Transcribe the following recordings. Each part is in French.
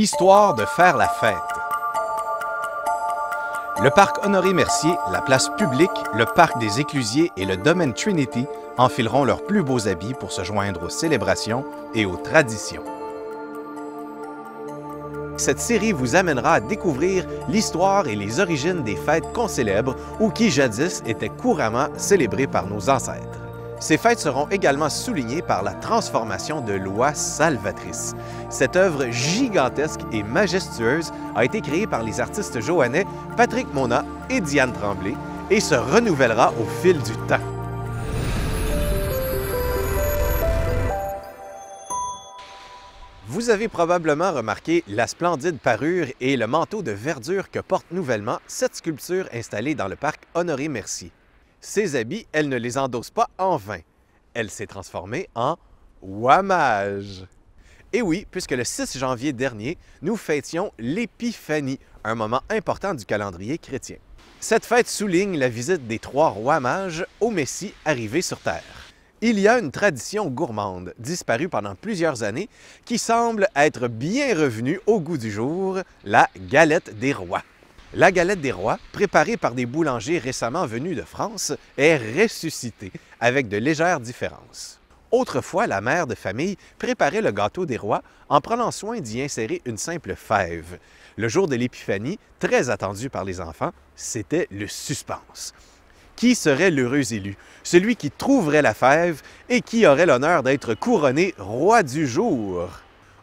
Histoire de faire la fête. Le parc Honoré-Mercier, la place publique, le parc des Éclusiers et le domaine Trinity enfileront leurs plus beaux habits pour se joindre aux célébrations et aux traditions. Cette série vous amènera à découvrir l'histoire et les origines des fêtes qu'on célèbre ou qui jadis étaient couramment célébrées par nos ancêtres. Ces fêtes seront également soulignées par la transformation de l'oie salvatrice. Cette œuvre gigantesque et majestueuse a été créée par les artistes joannais Patrick Mona et Diane Tremblay et se renouvellera au fil du temps. Vous avez probablement remarqué la splendide parure et le manteau de verdure que porte nouvellement cette sculpture installée dans le parc Honoré-Mercier. Ces habits, elle ne les endosse pas en vain. Elle s'est transformée en ouamage. Et oui, puisque le 6 janvier dernier, nous fêtions l'Épiphanie, un moment important du calendrier chrétien. Cette fête souligne la visite des 3 rois mages au Messie arrivé sur Terre. Il y a une tradition gourmande, disparue pendant plusieurs années, qui semble être bien revenue au goût du jour, la galette des rois. La galette des rois, préparée par des boulangers récemment venus de France, est ressuscitée avec de légères différences. Autrefois, la mère de famille préparait le gâteau des rois en prenant soin d'y insérer une simple fève. Le jour de l'Épiphanie, très attendu par les enfants, c'était le suspense. Qui serait l'heureux élu? Celui qui trouverait la fève et qui aurait l'honneur d'être couronné roi du jour.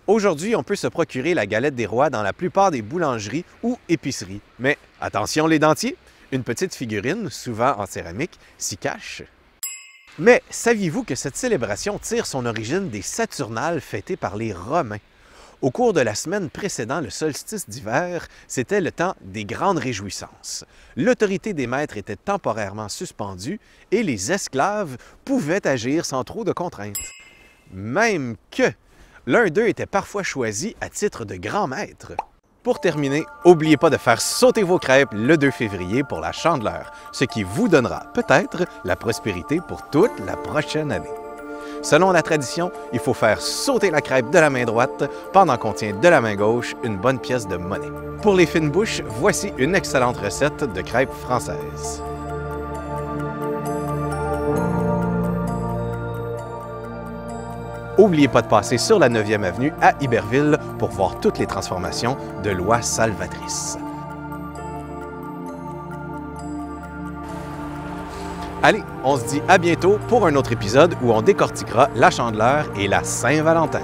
Aujourd'hui, on peut se procurer la galette des rois dans la plupart des boulangeries ou épiceries. Mais attention les dentiers, une petite figurine, souvent en céramique, s'y cache. Mais saviez-vous que cette célébration tire son origine des Saturnales fêtées par les Romains? Au cours de la semaine précédant le solstice d'hiver, c'était le temps des grandes réjouissances. L'autorité des maîtres était temporairement suspendue et les esclaves pouvaient agir sans trop de contraintes. Même que l'un d'eux était parfois choisi à titre de grand maître. Pour terminer, n'oubliez pas de faire sauter vos crêpes le 2 février pour la Chandeleur, ce qui vous donnera peut-être la prospérité pour toute la prochaine année. Selon la tradition, il faut faire sauter la crêpe de la main droite pendant qu'on tient de la main gauche une bonne pièce de monnaie. Pour les fines bouches, voici une excellente recette de crêpes françaises. N'oubliez pas de passer sur la 9e avenue à Iberville pour voir toutes les transformations de l'oie salvatrice. Allez, on se dit à bientôt pour un autre épisode où on décortiquera la Chandeleur et la Saint-Valentin.